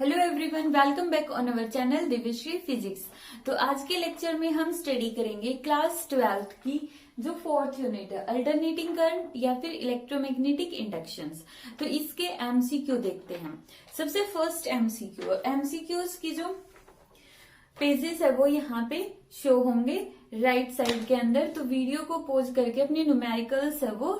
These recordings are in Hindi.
Hello everyone, welcome back on our channel Divyashree physics. तो आज के लेक्चर में हम स्टडी करेंगे क्लास 12th की जो 4th यूनिट है, अल्टरनेटिंग करंट या फिर इलेक्ट्रोमैग्नेटिक इंडक्शंस। तो इसके एमसीक्यू देखते हैं। सबसे फर्स्ट एमसीक्यूज की जो पेजेस है वो यहाँ पे शो होंगे राइट साइड के अंदर। तो वीडियो को पॉज करके अपने न्यूमेरिकल्स है वो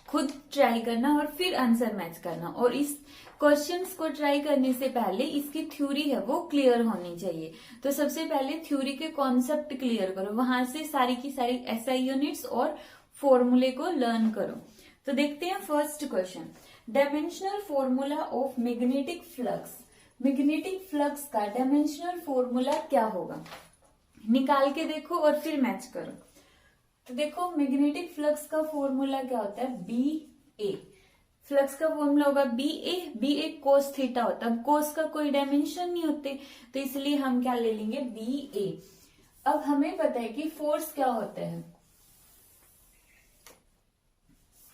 खुद ट्राई करना और फिर आंसर मैच करना। और इस क्वेश्चंस को ट्राई करने से पहले इसकी थ्योरी है वो क्लियर होनी चाहिए। तो सबसे पहले थ्योरी के कॉन्सेप्ट क्लियर करो, वहां से सारी की सारी एसआई यूनिट्स और फॉर्मूले को लर्न करो। तो देखते हैं first question, dimensional formula of magnetic flux. Magnetic flux का डायमेंशनल फॉर्मूला क्या होगा, निकाल के देखो और फिर मैच करो। तो देखो मैग्नेटिक फ्लक्स का फॉर्मूला क्या होता है, बी ए। फ्लक्स का फॉर्मूला होगा बी ए कोस थीटा होता है। अब कोस का कोई डायमेंशन नहीं होते तो इसलिए हम क्या ले लेंगे, बी ए। अब हमें पता है कि फोर्स क्या होता है,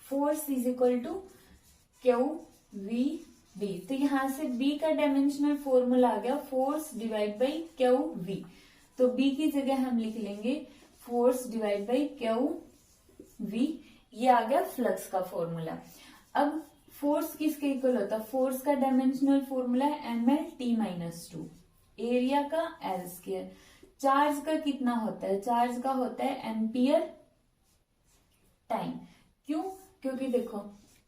force is equal to Q V B. तो यहां से बी का डायमेंशनल फॉर्मूला आ गया force divide by Q V. तो बी की जगह हम लिख लेंगे force divide by Q V. ये आ गया फ्लक्स का फॉर्मूला। अब फोर्स किसके इक्वल होता है, फोर्स का डायमेंशनल फॉर्मूला है M L T minus two, area का एल स्क्वायर। चार्ज का कितना होता है, चार्ज का होता है एम्पियर टाइम। क्यों, क्योंकि देखो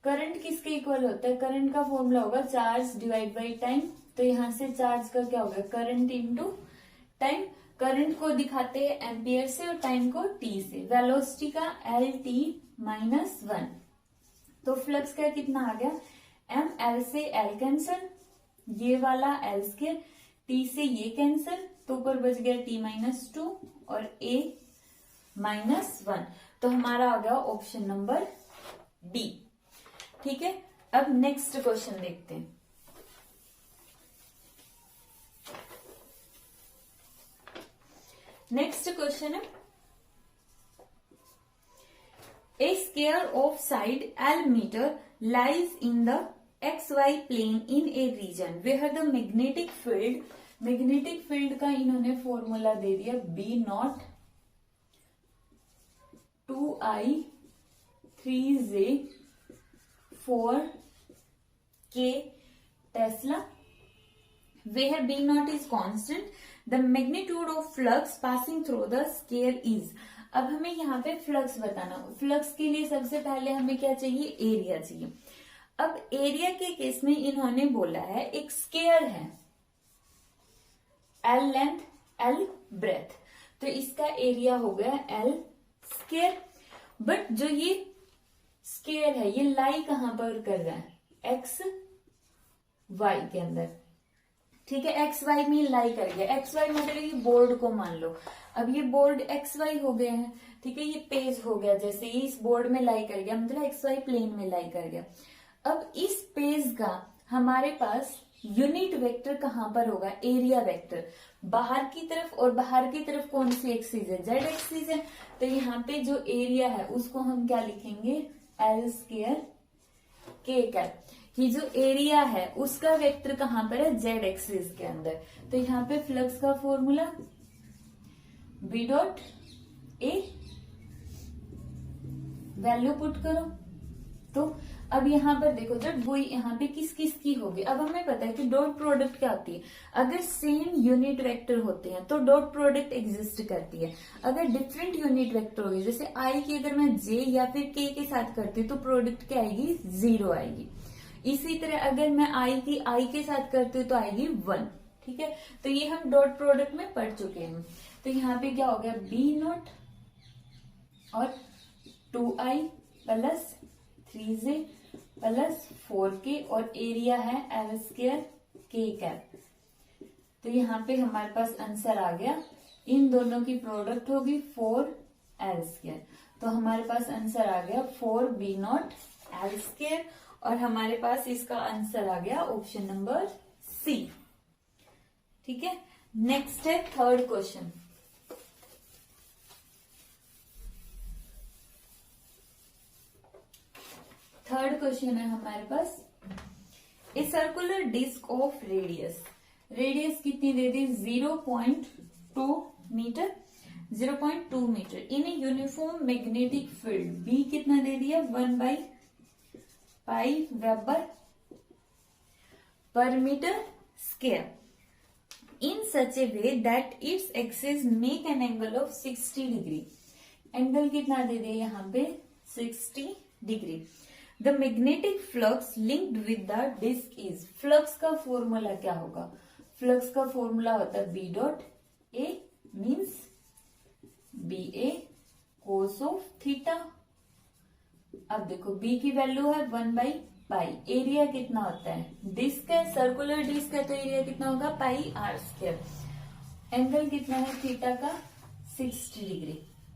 करंट किसके इक्वल होता है, करंट का फॉर्मूला होगा चार्ज डिवाइड बाई टाइम। तो यहां से चार्ज का क्या होगा, करंट इंटू टाइम। करंट को दिखाते हैं एम्पियर से और टाइम को टी से। वेलोसिटी का एल टी माइनस वन। तो फ्लक्स का कितना आ गया, एम एल से एल कैंसल, ये वाला एल स्क्वायर, टी से ये कैंसल, तो ऊपर बच गया टी माइनस टू और ए माइनस वन। तो हमारा आ गया ऑप्शन नंबर डी। ठीक है, अब नेक्स्ट क्वेश्चन देखते हैं। नेक्स्ट क्वेश्चन है, A square of side L meter lies in the XY plane in a region where the magnetic field का इन्होंने फॉर्मूला दे दिया B not 2I 3J 4K Tesla, where B naught is constant, the magnitude of flux passing through the sphere is। अब हमें यहाँ पे फ्लक्स बताना। फ्लक्स के लिए सबसे पहले हमें क्या चाहिए, एरिया चाहिए। अब एरिया के केस में इन्होंने बोला है एक स्केयर है, एल लेंथ एल ब्रेथ, तो इसका एरिया हो गया एल स्केयर। बट जो ये स्केयर है ये लाई कहां पर कर रहा है, एक्स वाई के अंदर। ठीक है, एक्स वाई में लाई कर गया। एक्स वाई मतलब ये बोर्ड को मान लो, अब ये बोर्ड एक्स वाई हो गया है। ठीक है, ये पेज हो गया, जैसे ये इस बोर्ड में लाई कर गया, मतलब एक्स वाई प्लेन में लाई कर गया। अब इस पेज का हमारे पास यूनिट वेक्टर कहां पर होगा, एरिया वेक्टर। बाहर की तरफ, और बाहर की तरफ कौन सी एक्सिस है, जेड एक्सिस है। तो यहाँ पे जो एरिया है उसको हम क्या लिखेंगे, एल स्क्वायर के कैप। ये जो एरिया है उसका वेक्टर कहां पर है, जेड एक्सिस के अंदर। तो यहाँ पे फ्लक्स का formula B dot A, value put करो। तो अब यहाँ पर देखो, जब वो यहाँ पे किस किस की होगी, अब हमें पता है कि डॉट प्रोडक्ट क्या होती है। अगर सेम यूनिट वेक्टर होते हैं तो डॉट प्रोडक्ट एग्जिस्ट करती है। अगर डिफरेंट यूनिट वेक्टर होगी, जैसे आई की अगर मैं जे या फिर के साथ करती हूँ तो प्रोडक्ट क्या आएगी, जीरो आएगी। इसी तरह अगर मैं आई की आई के साथ करती हूँ तो आएगी वन। ठीक है, तो ये हम डॉट प्रोडक्ट में पढ़ चुके हैं। तो यहाँ पे क्या हो गया, बी नॉट और 2I plus 3J plus 4K और एरिया है एल स्क्वायर के कैप। तो यहाँ पे हमारे पास आंसर आ गया, इन दोनों की प्रोडक्ट होगी 4L स्क्वायर। तो हमारे पास आंसर आ गया 4B नॉट एल स्क्वायर और हमारे पास इसका आंसर आ गया ऑप्शन नंबर सी। ठीक है, नेक्स्ट है थर्ड क्वेश्चन। थर्ड क्वेश्चन है हमारे पास, a circular disc of radius, radius कितनी दे दी 0.2 meter, 0.2 meter in a uniform magnetic field, B कितना दे दिया 1/पाई weber per meter square, in such a way that its axis make an angle of 60 degree, angle कितना दे दिया यहाँ पे 60 degree. The magnetic flux linked with the disc is, flux का फॉर्मूला क्या होगा, फ्लक्स का फॉर्मूला होता है B dot A means B A cos of theta. अब देखो बी की वैल्यू है 1/पाई, एरिया कितना होता है, डिस्क है सर्कुलर डिस्क है तो एरिया कितना होगा पाई आर स्क्वायर, एंगल कितना है थीटा का 60 डिग्री,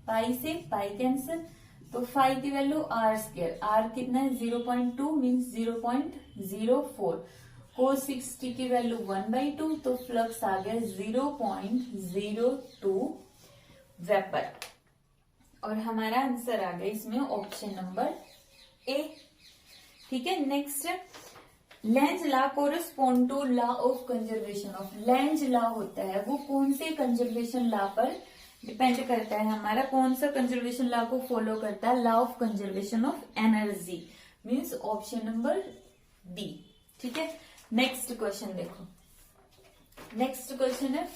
पाई से पाई कैंसिल, तो फाई की वैल्यू आर स्क्वायर, आर कितना है 0.2 मीन्स 0.04, cos 60 की वैल्यू 1/2, तो फ्लक्स आ गया 0.02 वेपर, और हमारा आंसर आ गया इसमें ऑप्शन नंबर ए। ठीक है, next Lenz law correspond to law of conservation of, Lenz law होता है वो कौन से कंजर्वेशन लॉ पर डिपेंड करता है, हमारा कौन सा कंजर्वेशन लॉ को फॉलो करता है, law of conservation of energy means option number B. ठीक है, नेक्स्ट क्वेश्चन देखो, नेक्स्ट क्वेश्चन है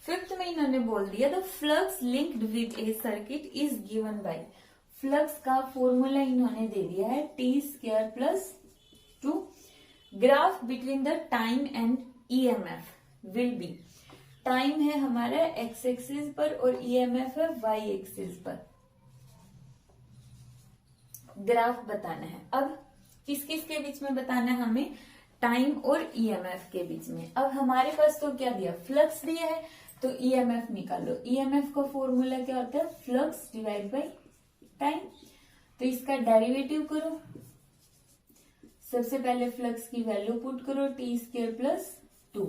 फिफ्थ में इन्होंने बोल दिया the flux linked with a circuit is given by, flux का फॉर्मूला इन्होंने दे दिया है t² + 2, graph between the time and EMF will be, time है हमारा एक्स एक्सिस पर और ईएमएफ है वाई एक्सिस पर, ग्राफ बताना है। अब किस किस के बीच में बताना है हमें, टाइम और ईएमएफ के बीच में। अब हमारे पास तो क्या दिया, फ्लक्स दिया है तो ईएमएफ निकालो, ईएमएफ का फॉर्मूला क्या होता है फ्लक्स डिवाइड बाय टाइम, तो इसका डेरिवेटिव करो, सबसे पहले फ्लक्स की वैल्यू पुट करो t² + 2,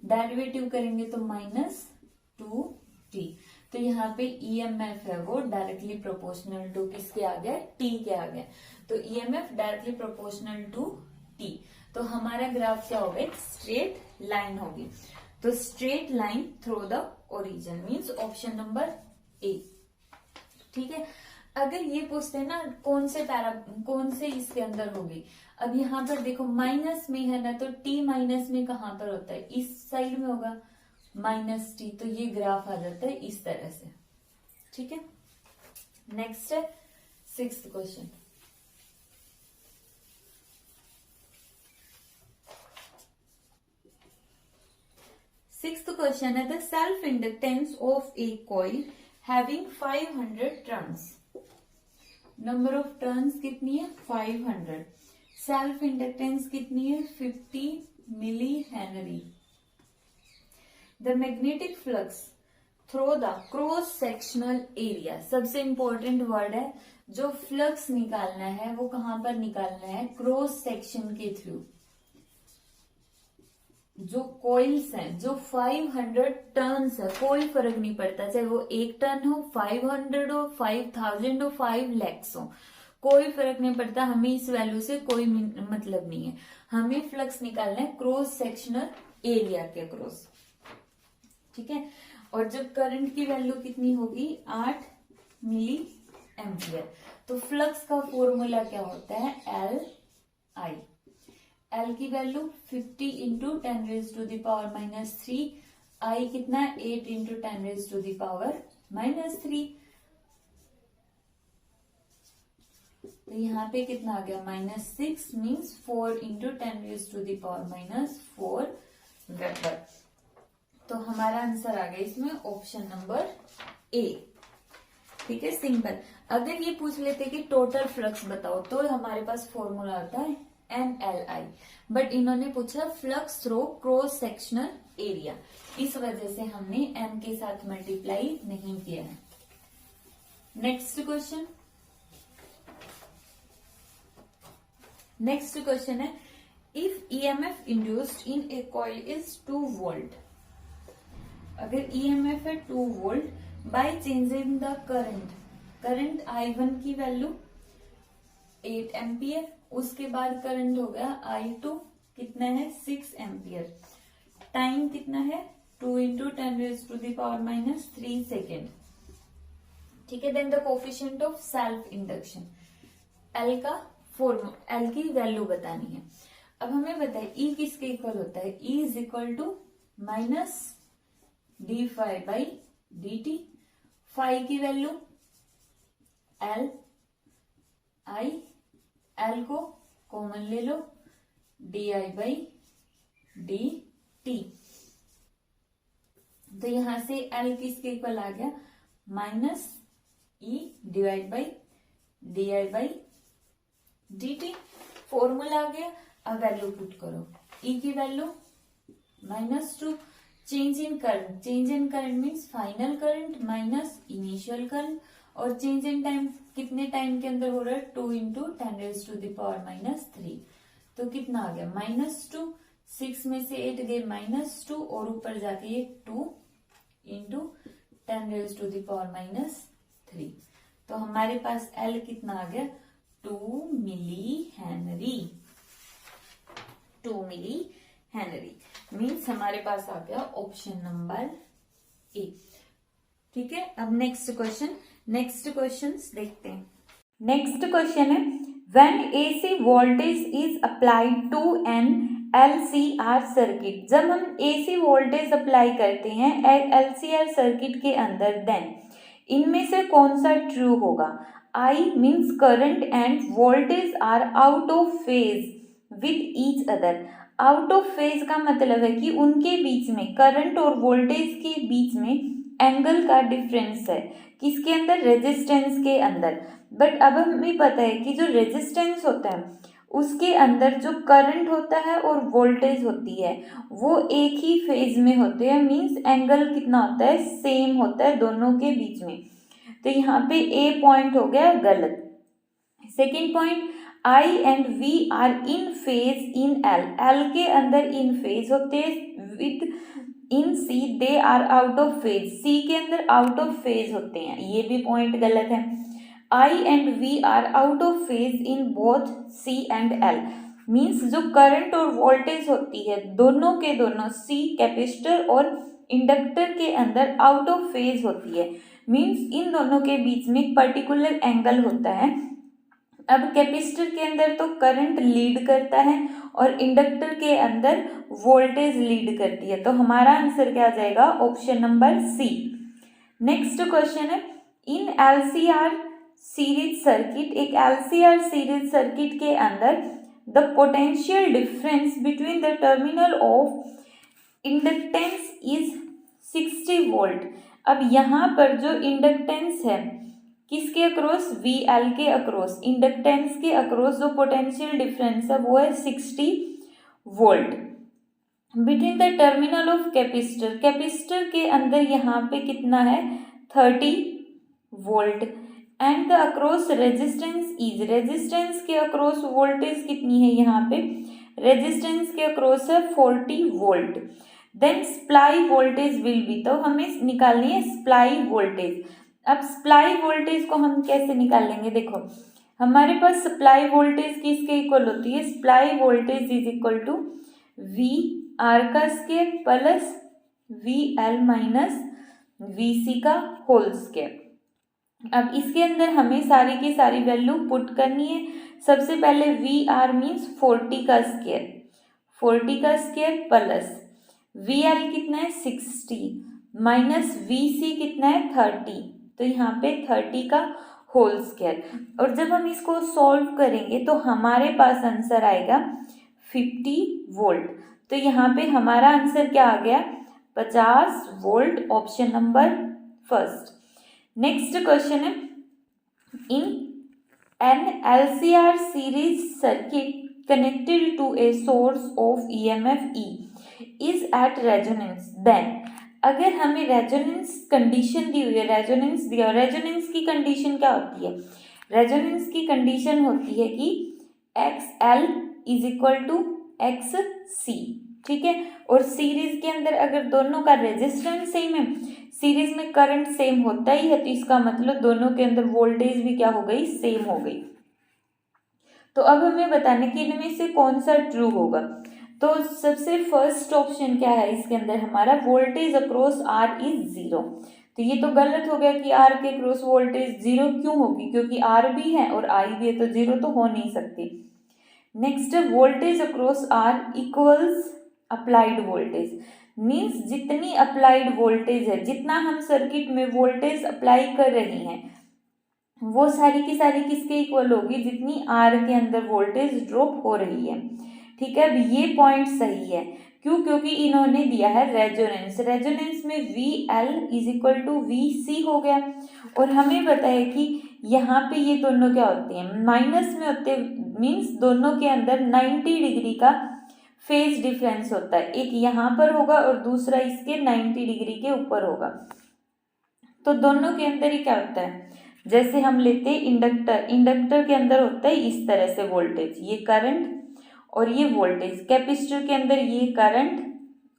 डेरिवेटिव करेंगे तो -2t, तो यहाँ पे ईएमएफ है वो डायरेक्टली प्रोपोर्शनल टू किसके आ गया t के आ गया, तो EMF directly proportional to t, तो हमारा ग्राफ क्या होगा, एक स्ट्रेट लाइन होगी, तो straight line through the origin means option number A. ठीक है, अगर ये पूछते हैं ना कौन से इसके अंदर होगी, अब यहाँ पर देखो माइनस में है ना, तो t माइनस में कहाँ पर होता है, इस साइड में होगा -t, तो ये ग्राफ आ जाता है इस तरह से। ठीक है, नेक्स्ट है 6th क्वेश्चन, क्वेश्चन है the self inductance of a coil having 500 turns, number of turns कितनी है 500, सेल्फ इंडक्टेंस कितनी है 50 millihenry, the magnetic flux through the cross sectional area, सबसे इंपॉर्टेंट वर्ड है, जो फ्लक्स निकालना है वो कहां पर निकालना है, क्रॉस सेक्शन के थ्रू, जो कॉइल्स हैं जो 500 टर्न्स है, कोई फर्क नहीं पड़ता चाहे वो 1 टर्न हो, 500 हो, 5000 हो, 5 lakhs हो, कोई फर्क नहीं पड़ता, हमें इस वैल्यू से कोई मतलब नहीं है, हमें फ्लक्स निकालना है क्रॉस सेक्शनल एरिया के क्रॉस। ठीक है, और जब करंट की वैल्यू कितनी होगी 8 मिली एम्पियर, तो फ्लक्स का फॉर्मूला क्या होता है LI, L की वैल्यू 50 इंटू 10⁻⁻³ I कितना 8 इंटू 10⁻⁻3, तो यहाँ पे कितना आ गया -6 मीन्स 4 इंटू 10⁻⁻4 वेबर, तो हमारा आंसर आ गया इसमें ऑप्शन नंबर ए। ठीक है, सिंपल। अगर ये पूछ लेते कि टोटल फ्लक्स बताओ तो हमारे पास फॉर्मूला होता है NLI, बट इन्होंने पूछा flux through cross sectional area, इस वजह से हमने M के साथ मल्टीप्लाई नहीं किया है। नेक्स्ट क्वेश्चन है if EMF induced in A coil is 2 volt, अगर EMF है 2 volt by changing the current I1 की वैल्यू 8 एम्पियर उसके बाद करंट हो गया I2 कितना है 6 एम्पियर, टाइम कितना है 2 इंटू 10⁻³ सेकेंड। ठीक है, then the coefficient of self induction, L का फॉर्मूला, एल की वैल्यू बतानी है। अब हमें बताए ई किसके इक्वल होता है, E is equal to minus D phi by D T, phi की वैल्यू एल आई, एल को कॉमन ले लो, D I by D T. तो यहां से एल किसके इक्वल आ गया, minus E divide by D I by D T. Formula आ गया, अब वैल्यू पुट करो, ई की value -2, change in current, change in current means final current minus initial current, और चेंज इन टाइम कितने टाइम के अंदर हो रहा है 2 इंटू 10⁻³ तो कितना आ गया -2, 6 में से 8 गए -2 और ऊपर जाके ये 2 इंटू 10⁻³ तो हमारे पास L कितना आ गया 2 millihenry, 2 millihenry means हमारे पास आ गया ऑप्शन नंबर ए। ठीक है, अब नेक्स्ट क्वेश्चन देखते हैं। नेक्स्ट क्वेश्चन है, when AC voltage is applied to an LCR circuit, जब हम AC वोल्टेज अप्लाई करते हैं LCR सर्किट के अंदर, देन इनमें से कौन सा ट्रू होगा। I means current and voltage are out of phase with each other. Out of phase का मतलब है कि उनके बीच में, करंट और वोल्टेज के बीच में एंगल का डिफरेंस है, किसके अंदर, रेजिस्टेंस के अंदर। बट अब हमें पता है कि जो रेजिस्टेंस होता है उसके अंदर जो करंट होता है और वोल्टेज होती है वो एक ही फेज में होते हैं, मींस एंगल कितना होता है, सेम होता है दोनों के बीच में। तो यहाँ पे ए पॉइंट हो गया गलत। Second point, I and V are in phase in L, L के अंदर इन फेज होते हैं, within C they are out of phase, C के अंदर आउट ऑफ फेज होते हैं, ये भी पॉइंट गलत है। I and V are out of phase in both C and L, means जो करंट और वोल्टेज होती है दोनों के दोनों सी कैपेसिटर और इंडक्टर के अंदर आउट ऑफ फेज होती है, मीन्स इन दोनों के बीच में एक पर्टिकुलर एंगल होता है। अब कैपेसिटर के अंदर तो करंट लीड करता है और इंडक्टर के अंदर वोल्टेज लीड करती है, तो हमारा आंसर क्या आ जाएगा, option number C. Next question है, इन LCR सीरीज सर्किट, एक LCR सीरीज सर्किट के अंदर the potential difference between the terminal of inductance is 60 volt. अब यहाँ पर जो इंडक्टेंस है किसके अक्रॉस, VL के अक्रॉस, इंडक्टेंस के अक्रॉस जो पोटेंशियल डिफरेंस है वो है 60 volt. Between the terminal of capacitor, capacitor के अंदर यहाँ पे कितना है 30 volt, and the across resistance is, resistance के अक्रॉस वोल्टेज कितनी है, यहाँ पे रेजिस्टेंस के अक्रॉस है 40 volt. Then supply voltage will be, तो हमें निकालनी है सप्लाई वोल्टेज। अब सप्लाई वोल्टेज को हम कैसे निकालेंगे, देखो हमारे पास सप्लाई वोल्टेज किसके इक्वल होती है, supply voltage is equal to VR का square plus VL minus VC का होल स्क्वायर। अब इसके अंदर हमें सारी की सारी वैल्यू पुट करनी है। सबसे पहले VR मीन्स 40 का स्क्वायर, 40 का स्क्वायर प्लस VL कितना है 60 माइनस VC कितना है 30, तो यहाँ पे 30 का होल स्क्वायर। और जब हम इसको सॉल्व करेंगे तो हमारे पास आंसर आएगा 50 वोल्ट। तो यहाँ पे हमारा आंसर क्या आ गया 50 volt, option number first. Next question है, in an LCR series circuit connected to a source of EMF E is at resonance, then अगर हमें रेजोनेंस कंडीशन दी हुई है, रेजोनेंस दिया, रेजोनेंस की कंडीशन क्या होती है, रेजोनेंस की कंडीशन होती है कि XL is equal to XC, ठीक है। और सीरीज के अंदर अगर दोनों का रेजिस्टेंस सेम है, सीरीज में करंट सेम होता ही है, तो इसका मतलब दोनों के अंदर वोल्टेज भी क्या हो गई, सेम हो गई। तो अब हमें बताना कि इनमें से कौन सा ट्रू होगा। तो सबसे फर्स्ट ऑप्शन क्या है इसके अंदर हमारा, वोल्टेज अक्रॉस आर इज 0। तो ये तो गलत हो गया कि आर के क्रॉस वोल्टेज 0 क्यों होगी, क्योंकि आर भी है और आई भी है, तो 0 तो हो नहीं सकती। Next, voltage across R equals applied voltage, means जितनी अप्लाइड वोल्टेज है, जितना हम सर्किट में वोल्टेज अप्लाई कर रहे हैं, वो सारी की सारी किसके इक्वल होगी, जितनी आर के अंदर वोल्टेज ड्रॉप हो रही है। ठीक है, अब ये पॉइंट सही है, क्यों, क्योंकि इन्होंने दिया है रेजोनेंस, रेजोनेंस में V L is equal to V C हो गया। और हमें पता है कि यहाँ पे ये दोनों क्या होते हैं, माइनस में होते हैं, मीन्स दोनों के अंदर 90 डिग्री का फेज डिफरेंस होता है, एक यहाँ पर होगा और दूसरा इसके 90 डिग्री के ऊपर होगा। तो दोनों के अंदर ही क्या होता है, जैसे हम लेते हैं इंडक्टर, इंडक्टर के अंदर होता है इस तरह से वोल्टेज, ये करंट और ये वोल्टेज, कैपेसिटर के अंदर ये करंट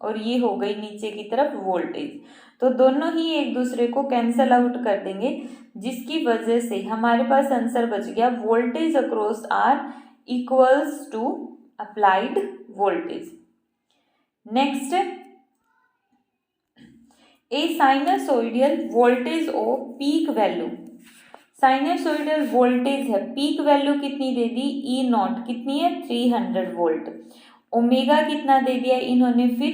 और ये हो गई नीचे की तरफ वोल्टेज। तो दोनों ही एक दूसरे को कैंसल आउट कर देंगे, जिसकी वजह से हमारे पास आंसर बच गया voltage across R equals to applied voltage. Next, a sinusoidal voltage of peak value, sinusoidal voltage है, पीक वैल्यू कितनी दे दी, ई नॉट कितनी है 300 वोल्ट, ओमेगा कितना दे दिया इन्होंने फिर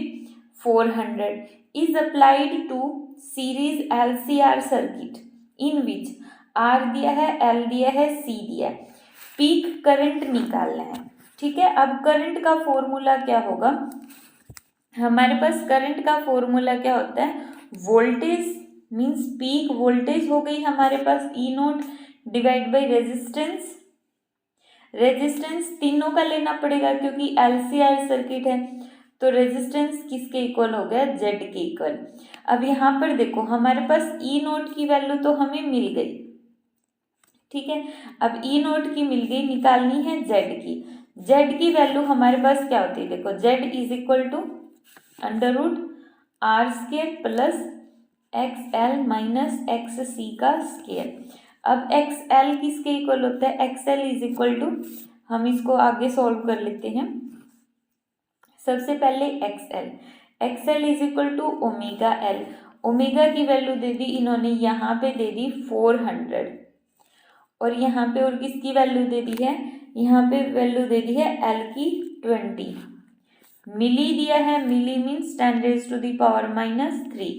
400, is applied to series LCR circuit in which R दिया है, एल दिया है, सी दिया है, पीक करंट निकालना है। ठीक है, अब करंट का फॉर्मूला क्या होगा, हमारे पास करंट का फॉर्मूला क्या होता है, वोल्टेज मीन्स पीक वोल्टेज हो गई हमारे पास E naught divide by resistance, resistance तीनों का लेना पड़ेगा क्योंकि एलसीआर सर्किट है, तो रेजिस्टेंस किसके इक्वल हो गया, जेड के इक्वल। अब यहाँ पर देखो हमारे पास ई नोट की वैल्यू तो हमें मिल गई, ठीक है, अब ई नोट की मिल गई, निकालनी है जेड की, जेड की वैल्यू हमारे पास क्या होती है, देखो Z is equal to under root R square plus X L minus X C का स्क्वायर। अब एक्स एल किसके इक्वल होता है, X L is equal to, हम इसको आगे सॉल्व कर लेते हैं। सबसे पहले X L is equal to omega L, omega की वैल्यू दे दी इन्होंने यहाँ पे दे दी 400, और यहाँ पे और किसकी वैल्यू दे दी है, यहाँ पे वैल्यू दे दी है एल की 20, मिली दिया है, मिली मीन्स 10⁻³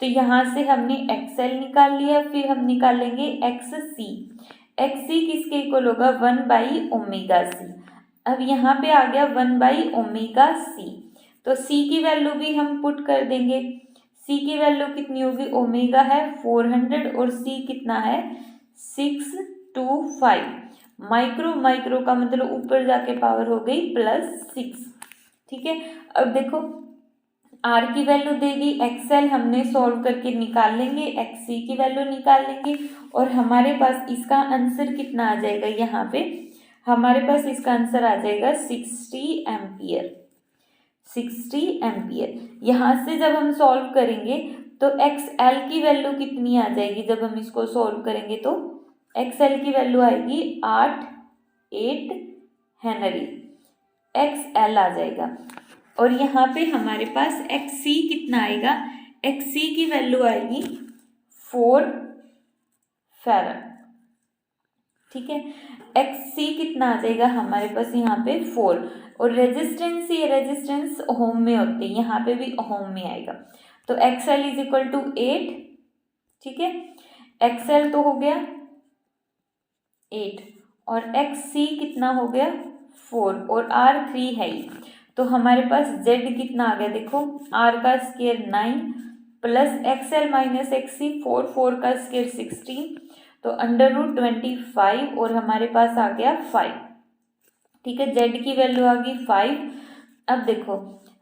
तो यहाँ से हमने एक्स एल निकाल लिया, फिर हम निकालेंगे एक्स सी किसके इक्वल होगा 1/ω⁻c। अब यहाँ पे आ गया 1/ω⁻c, तो c की वैल्यू भी हम पुट कर देंगे, c की वैल्यू कितनी होगी, ओमेगा है 400 और c कितना है 625, माइक्रो का मतलब ऊपर जाके पावर हो गई +6। ठीक है, अब देखो आर की वैल्यू दे दी, एक्सएल हमने सॉल्व करके निकाल लेंगे, एक्स सी की वैल्यू निकाल लेंगे, और हमारे पास इसका आंसर कितना आ जाएगा, यहाँ पे हमारे पास इसका आंसर आ जाएगा 60 एम्पियर, 60 एम्पियर। यहाँ से जब हम सॉल्व करेंगे तो एक्स एल की वैल्यू कितनी आ जाएगी, जब हम इसको सॉल्व करेंगे तो एक्स एल की वैल्यू आएगी 8 हेनरी, एक्स एल आ जाएगा। और यहाँ पे हमारे पास एक्स सी कितना आएगा, एक्स सी की वैल्यू आएगी 4 फैराड। ठीक है, एक्स सी कितना आ जाएगा हमारे पास यहाँ पे 4, और रेजिस्टेंस, ये रेजिस्टेंस ओम में होती है, यहाँ पे भी ओम में आएगा, तो X L is equal to 8। ठीक है, एक्स एल तो हो गया 8 और एक्स सी कितना हो गया 4 और आर 3 है ही, तो हमारे पास z कितना आ गया, देखो r का square 9 plus X L minus X C 4 का स्क्वायर 16, तो √25 और हमारे पास आ गया 5। ठीक है, z की वैल्यू आ गई 5। अब देखो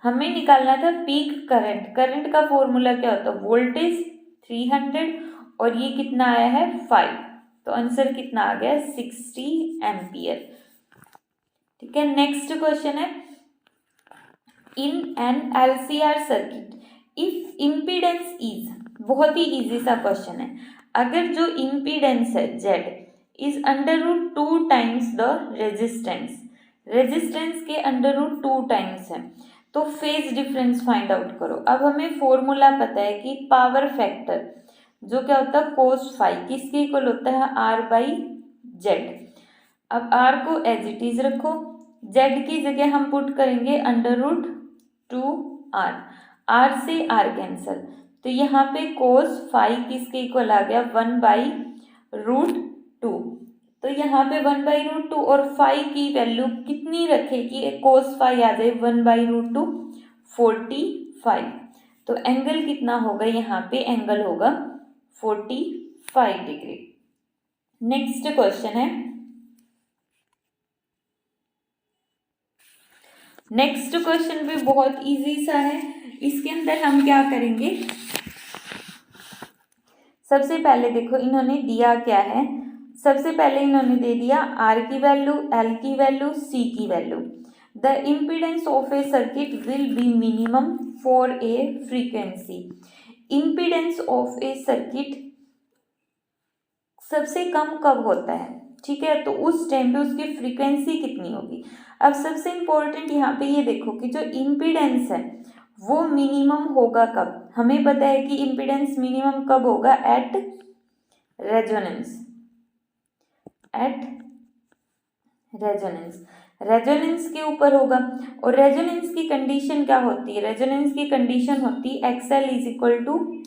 हमें निकालना था पीक करंट, करंट का फॉर्मूला क्या होता है, वोल्टेज 300 और ये कितना आया है 5, तो आंसर कितना आ गया 60 एम्पियर। ठीक है, नेक्स्ट क्वेश्चन है, in an LCR circuit if impedance is, बहुत ही इजी सा क्वेश्चन है, अगर जो इम्पीडेंस है Z is √2 times the resistance. Resistance के √2 टाइम्स है, तो फेज डिफरेंस फाइंड आउट करो। अब हमें फॉर्मूला पता है कि पावर फैक्टर जो क्या होता है कोस फाइव किसके इक्वल होता है R/Z। अब R को एज इट इज रखो, Z की जगह हम पुट करेंगे √2R। R से R कैंसल, तो यहाँ पे कोस फाइव किसके इक्वल आ गया 1/√2। तो यहाँ पे 1/√2 और फाइव की वैल्यू कितनी रखे कि कोस फाइव आ जाए 1/√2 45। तो एंगल कितना होगा यहाँ पे, एंगल होगा 45 डिग्री। नेक्स्ट क्वेश्चन है, नेक्स्ट क्वेश्चन भी बहुत इजी सा है। इसके अंदर हम क्या करेंगे, सबसे पहले देखो इन्होंने दिया क्या है। सबसे पहले इन्होंने दे दिया R की वैल्यू, L की वैल्यू, C की value. The impedance of A circuit will be minimum for a frequency. Impedance of A circuit सबसे कम कब होता है, ठीक है, तो उस टाइम पे उसकी फ्रीक्वेंसी कितनी होगी। अब सबसे इम्पोर्टेंट यहाँ पे ये देखो कि जो इम्पीडेंस है वो मिनिमम होगा कब। हमें पता है कि इम्पीडेंस मिनिमम कब होगा, at resonance. At resonance, resonance के ऊपर होगा। और रेजोनेंस की कंडीशन क्या होती है, रेजोनेंस की कंडीशन होती है XL =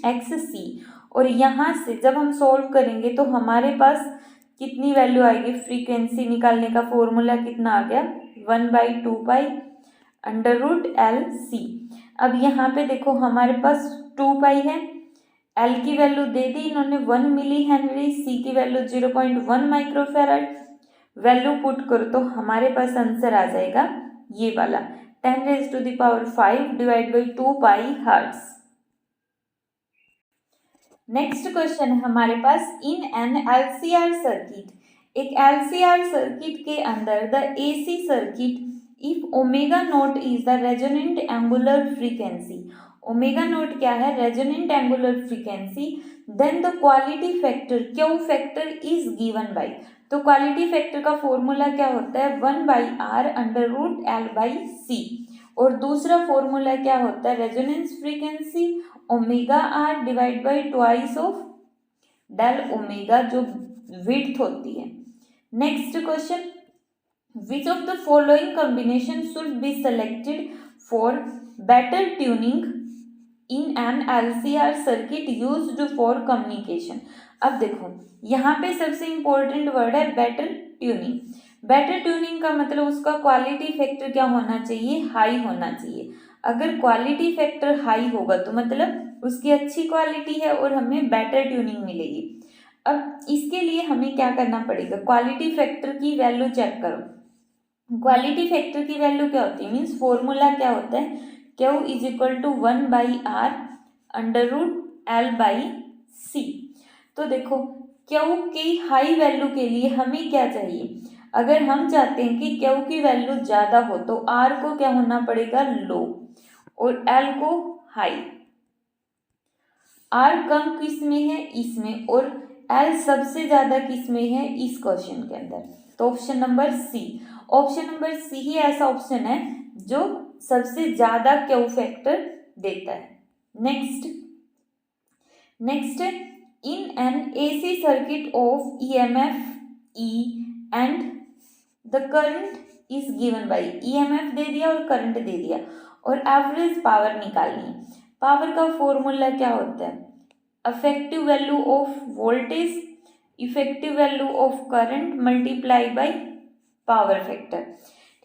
XC। और यहाँ से जब हम सॉल्व करेंगे तो हमारे पास कितनी वैल्यू आएगी, फ्रीक्वेंसी निकालने का फॉर्मूला कितना आ गया 1/2π√LC। अब यहाँ पे देखो हमारे पास 2π है, L की वैल्यू दे दी इन्होंने 1 मिली हेनरी, C की वैल्यू 0.1 माइक्रोफेराड। वैल्यू पुट करो तो हमारे पास आंसर आ जाएगा ये वाला 10⁵ divide by 2π hertz. Next question है हमारे पास, इन एन LCR सर्किट, एक LCR सर्किट के अंदर the AC circuit if omega naught is the resonant angular frequency. Omega naught क्या है, resonant angular frequency. Then the quality factor Q factor is given by. तो क्वालिटी फैक्टर का फॉर्मूला क्या होता है 1/R√L/C। और दूसरा फॉर्मूला क्या होता है, resonance frequency ω/R divide by twice of del omega जो विड्थ होती है। Next question, which of the following combination should be selected for better tuning in an LCR circuit used for communication. अब देखो यहाँ पे सबसे इंपॉर्टेंट वर्ड है बेटर ट्यूनिंग। बेटर ट्यूनिंग का मतलब उसका क्वालिटी फैक्टर क्या होना चाहिए, हाई होना चाहिए। अगर क्वालिटी फैक्टर हाई होगा तो मतलब उसकी अच्छी क्वालिटी है और हमें बेटर ट्यूनिंग मिलेगी। अब इसके लिए हमें क्या करना पड़ेगा, क्वालिटी फैक्टर की वैल्यू चेक करो। क्वालिटी फैक्टर की वैल्यू क्या होती है, मीन्स फॉर्मूला क्या होता है, Q = 1/R√L/C। तो देखो Q की हाई वैल्यू के लिए हमें क्या चाहिए, अगर हम चाहते हैं कि Q की वैल्यू ज़्यादा हो तो R को क्या होना पड़ेगा, लो, और L को हाई। R कम किस में है, इसमें, और L सबसे ज़्यादा किस में है, इस क्वेश्चन के अंदर। तो option number C, option number C ही ऐसा ऑप्शन है जो सबसे ज़्यादा Q फैक्टर देता है। Next in an AC circuit of EMF E and the current is given by. EMF दे दिया और करंट दे दिया और एवरेज पावर निकालनी है। पावर का फॉर्मूला क्या होता है, effective value of voltage, effective value of current multiply by power factor,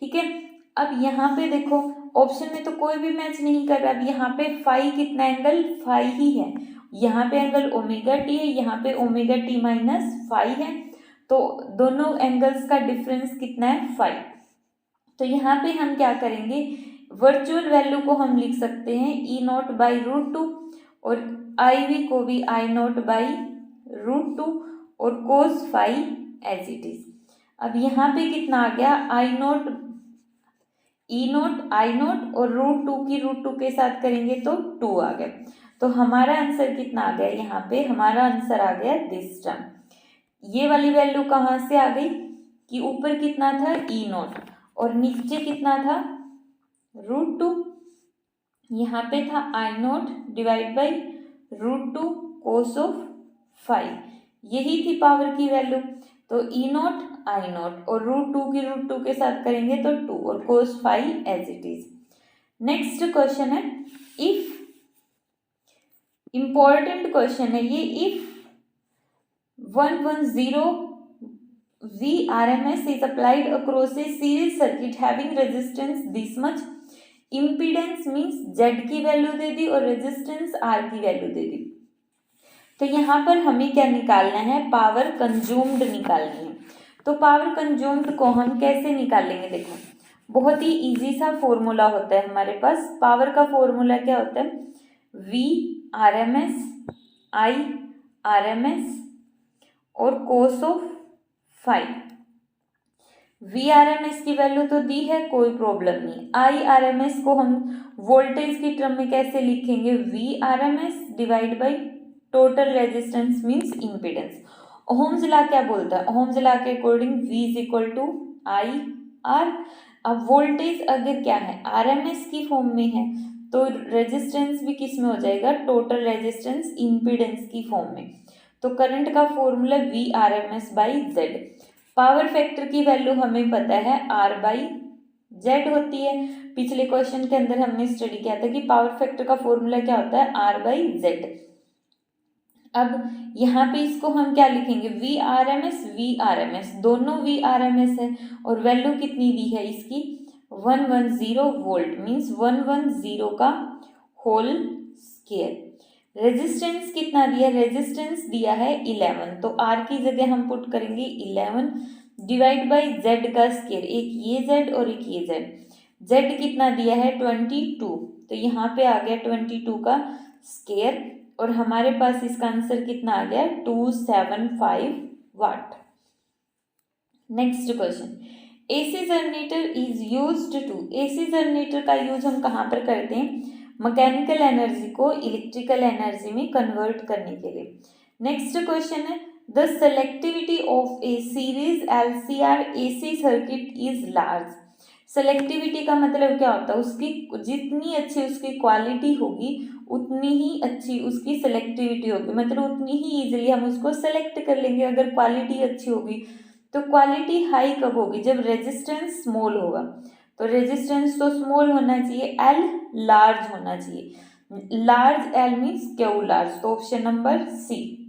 ठीक है। अब यहाँ पे देखो ऑप्शन में तो कोई भी मैच नहीं कर रहा। अब यहाँ पे फाई कितना एंगल, फाई ही है। यहाँ पे एंगल ω/t है, यहाँ पे ω/t - फाई है, तो दोनों एंगल्स का डिफरेंस कितना है, फाई। तो यहाँ पे हम क्या करेंगे, वर्चुअल वैल्यू को हम लिख सकते हैं E0/√2 और IV को भी I0/√2 और cos phi as it is. अब यहाँ पे कितना आ गया, E0 I0 और √2 की √2 के साथ करेंगे तो 2 आ गया। तो हमारा आंसर कितना आ गया, यहाँ पे हमारा आंसर आ गया दिस टर्म ये वाली वैल्यू कहाँ से आ गई कि ऊपर कितना था ई नॉट और नीचे कितना था √2, यहाँ पे था I naught divide by √2 cos of 5, यही थी पावर की वैल्यू। तो ई नॉट आई नॉट और √2 की √2 के साथ करेंगे तो 2 और cos 5 as it is. Next question है इफ, इंपॉर्टेंट क्वेश्चन है ये, if 110 Vrms is applied across a series circuit having resistance this much, impedance means Z की वैल्यू दे दी और रेजिस्टेंस R की वैल्यू दे दी। तो यहाँ पर हमें क्या निकालना है, पावर कंज्यूम्ड निकालनी है। तो पावर कंज्यूम्ड को हम कैसे निकालेंगे, देखो बहुत ही इजी सा फॉर्मूला होता है हमारे पास। पावर का फॉर्मूला क्या होता है, Vrms I RMS और cos ऑफ 5। Vrms की वैल्यू तो दी है, कोई प्रॉब्लम नहीं। IRMS को हम वोल्टेज की टर्म में कैसे लिखेंगे, Vrms divide by total resistance means impedance. Ohm's law क्या बोलता है, ओहम्स लॉ के according V is equal to I R. अब वोल्टेज अगर क्या है RMS की फॉर्म में है तो रेजिस्टेंस भी किस में हो जाएगा, टोटल रेजिस्टेंस इम्पीडेंस की फॉर्म में। तो करंट का formula Vrms by Z. Power factor की वैल्यू हमें पता है R बाई जेड होती है। पिछले क्वेश्चन के अंदर हमने स्टडी किया था कि पावर फैक्टर का फॉर्मूला क्या होता है, R बाई जेड। अब यहाँ पे इसको हम क्या लिखेंगे, Vrms दोनों Vrms है और वैल्यू कितनी दी है इसकी 110 वोल्ट मीन्स 110 का होल स्क्वायर। रेजिस्टेंस कितना दिया, रेजिस्टेंस दिया है 11, तो R की जगह हम पुट करेंगे 11 डिवाइड बाई Z का स्क्वायर, एक ये Z और एक ये Z। Z कितना दिया है 22, तो यहाँ पे आ गया 22 का स्क्वायर और हमारे पास इसका आंसर कितना आ गया 275 watt. Next question, AC generator is used to, AC generator का यूज हम कहाँ पर करते हैं, मैकेनिकल एनर्जी को इलेक्ट्रिकल एनर्जी में कन्वर्ट करने के लिए। नेक्स्ट क्वेश्चन है the selectivity of a series LCR AC circuit is large. Selectivity का मतलब क्या होता है, उसकी जितनी अच्छी उसकी क्वालिटी होगी उतनी ही अच्छी उसकी सेलेक्टिविटी होगी, मतलब उतनी ही इजीली हम उसको सेलेक्ट कर लेंगे। अगर क्वालिटी अच्छी होगी तो क्वालिटी हाई कब होगी, जब रेजिस्टेंस स्मॉल होगा। तो रेजिस्टेंस तो स्मॉल होना चाहिए, L लार्ज होना चाहिए। Large L means Q large, तो ऑप्शन नंबर सी।